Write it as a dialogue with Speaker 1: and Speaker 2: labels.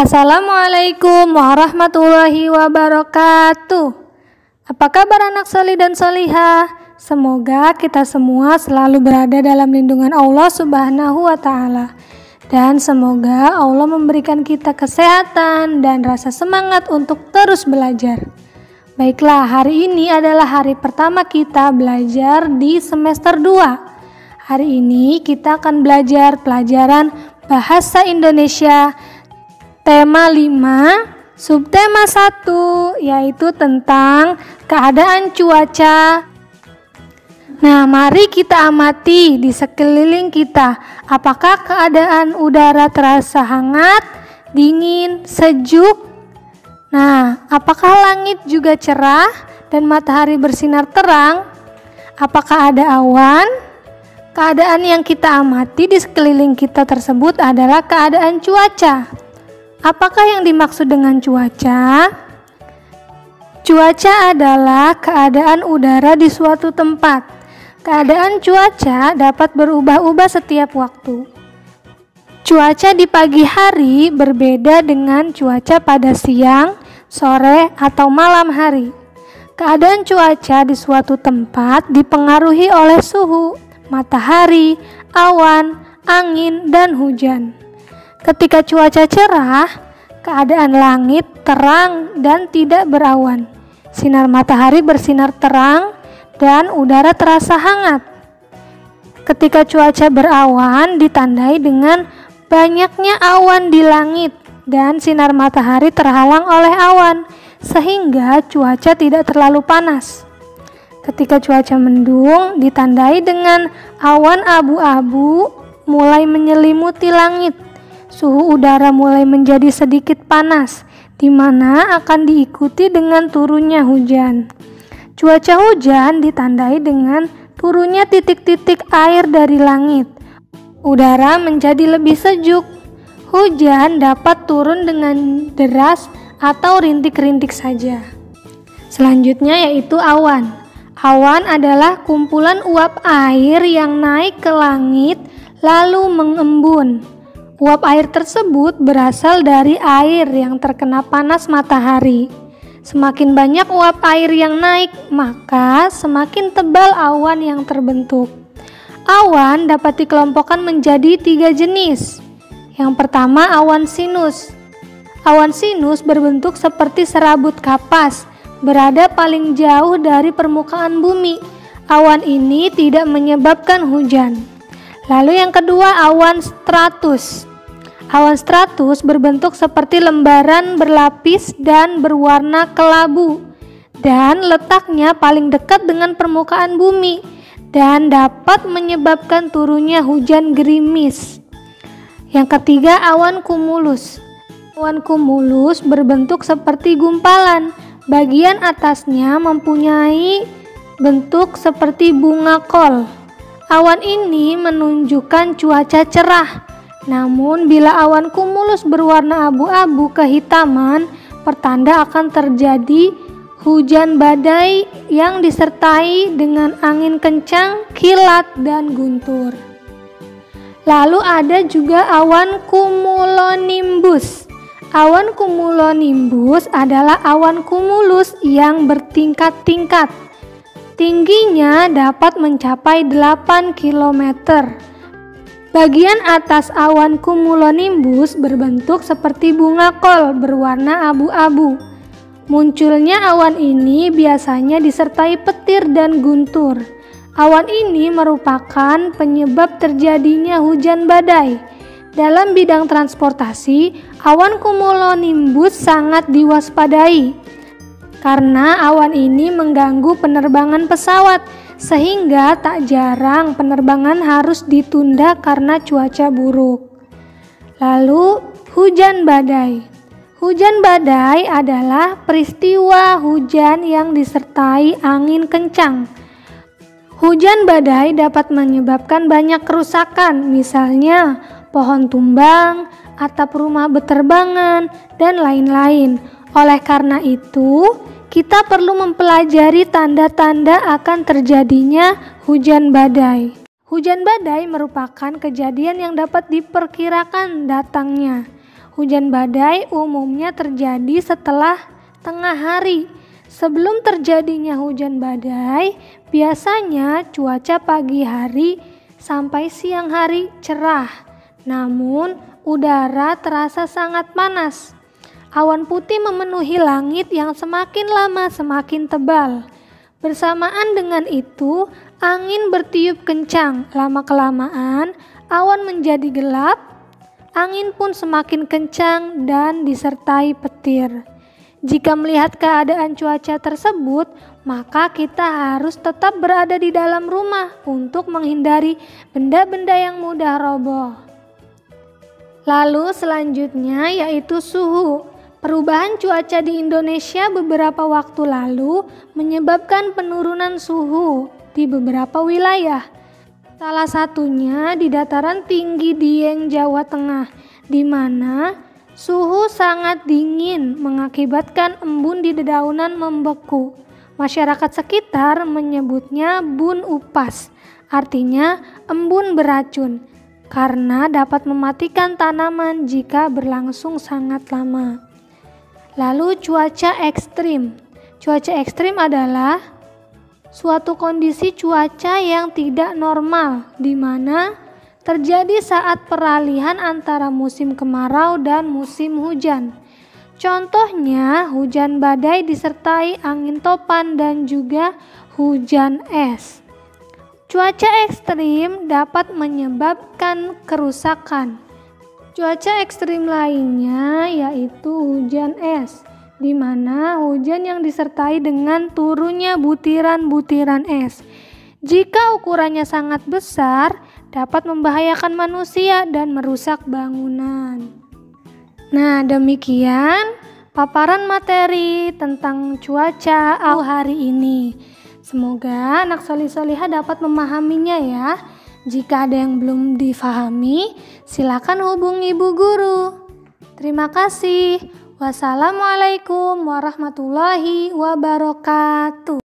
Speaker 1: Assalamualaikum warahmatullahi wabarakatuh. Apa kabar anak solih dan solihah? Semoga kita semua selalu berada dalam lindungan Allah Subhanahu wa Ta'ala. Dan semoga Allah memberikan kita kesehatan dan rasa semangat untuk terus belajar. Baiklah, hari ini adalah hari pertama kita belajar di semester 2. Hari ini kita akan belajar pelajaran Bahasa Indonesia tema 5, subtema 1, yaitu tentang keadaan cuaca. Nah, mari kita amati di sekeliling kita. Apakah keadaan udara terasa hangat, dingin, sejuk? Nah, apakah langit juga cerah dan matahari bersinar terang? Apakah ada awan? Keadaan yang kita amati di sekeliling kita tersebut adalah keadaan cuaca. Apakah yang dimaksud dengan cuaca? Cuaca adalah keadaan udara di suatu tempat. Keadaan cuaca dapat berubah-ubah setiap waktu. Cuaca di pagi hari berbeda dengan cuaca pada siang, sore, atau malam hari. Keadaan cuaca di suatu tempat dipengaruhi oleh suhu, matahari, awan, angin, dan hujan. Ketika cuaca cerah, keadaan langit terang dan tidak berawan. Sinar matahari bersinar terang dan udara terasa hangat. Ketika cuaca berawan ditandai dengan banyaknya awan di langit dan sinar matahari terhalang oleh awan, sehingga cuaca tidak terlalu panas. Ketika cuaca mendung ditandai dengan awan abu-abu mulai menyelimuti langit. Suhu udara mulai menjadi sedikit panas, di mana akan diikuti dengan turunnya hujan. Cuaca hujan ditandai dengan turunnya titik-titik air dari langit. Udara menjadi lebih sejuk. Hujan dapat turun dengan deras atau rintik-rintik saja. Selanjutnya yaitu awan. Awan adalah kumpulan uap air yang naik ke langit lalu mengembun. Uap air tersebut berasal dari air yang terkena panas matahari. Semakin banyak uap air yang naik, maka semakin tebal awan yang terbentuk. Awan dapat dikelompokkan menjadi 3 jenis. Yang pertama, awan sinus. Awan sinus berbentuk seperti serabut kapas, berada paling jauh dari permukaan bumi. Awan ini tidak menyebabkan hujan. Lalu yang kedua, awan stratus. Awan stratus berbentuk seperti lembaran berlapis dan berwarna kelabu, dan letaknya paling dekat dengan permukaan bumi dan dapat menyebabkan turunnya hujan gerimis. Yang ketiga, awan kumulus. Awan kumulus berbentuk seperti gumpalan. Bagian atasnya mempunyai bentuk seperti bunga kol. Awan ini menunjukkan cuaca cerah. Namun bila awan kumulus berwarna abu-abu kehitaman, pertanda akan terjadi hujan badai yang disertai dengan angin kencang, kilat, dan guntur. Lalu ada juga awan cumulonimbus. Awan cumulonimbus adalah awan kumulus yang bertingkat-tingkat. Tingginya dapat mencapai 8 km. Bagian atas awan cumulonimbus berbentuk seperti bunga kol berwarna abu-abu. Munculnya awan ini biasanya disertai petir dan guntur. Awan ini merupakan penyebab terjadinya hujan badai. Dalam bidang transportasi, awan cumulonimbus sangat diwaspadai karena awan ini mengganggu penerbangan pesawat, sehingga tak jarang penerbangan harus ditunda karena cuaca buruk. Lalu, hujan badai. Hujan badai adalah peristiwa hujan yang disertai angin kencang. Hujan badai dapat menyebabkan banyak kerusakan, misalnya pohon tumbang, atap rumah beterbangan, dan lain-lain. Oleh karena itu, kita perlu mempelajari tanda-tanda akan terjadinya hujan badai. Hujan badai merupakan kejadian yang dapat diperkirakan datangnya. Hujan badai umumnya terjadi setelah tengah hari. Sebelum terjadinya hujan badai, biasanya cuaca pagi hari sampai siang hari cerah. Namun, udara terasa sangat panas. Awan putih memenuhi langit yang semakin lama semakin tebal. Bersamaan dengan itu, angin bertiup kencang. Lama-kelamaan, awan menjadi gelap, angin pun semakin kencang dan disertai petir. Jika melihat keadaan cuaca tersebut, maka kita harus tetap berada di dalam rumah untuk menghindari benda-benda yang mudah roboh. Lalu selanjutnya yaitu suhu. Perubahan cuaca di Indonesia beberapa waktu lalu menyebabkan penurunan suhu di beberapa wilayah. Salah satunya di dataran tinggi Dieng, Jawa Tengah, di mana suhu sangat dingin mengakibatkan embun di dedaunan membeku. Masyarakat sekitar menyebutnya bun upas, artinya embun beracun, karena dapat mematikan tanaman jika berlangsung sangat lama. Lalu cuaca ekstrim. Cuaca ekstrim adalah suatu kondisi cuaca yang tidak normal, di mana terjadi saat peralihan antara musim kemarau dan musim hujan. Contohnya, hujan badai disertai angin topan dan juga hujan es. Cuaca ekstrim dapat menyebabkan kerusakan. Cuaca ekstrim lainnya yaitu hujan es, di mana hujan yang disertai dengan turunnya butiran-butiran es. Jika ukurannya sangat besar, dapat membahayakan manusia dan merusak bangunan. Nah, demikian paparan materi tentang cuaca hari ini. Semoga anak solih-solihah dapat memahaminya ya. Jika ada yang belum difahami, silakan hubungi Bu Guru. Terima kasih. Wassalamualaikum warahmatullahi wabarakatuh.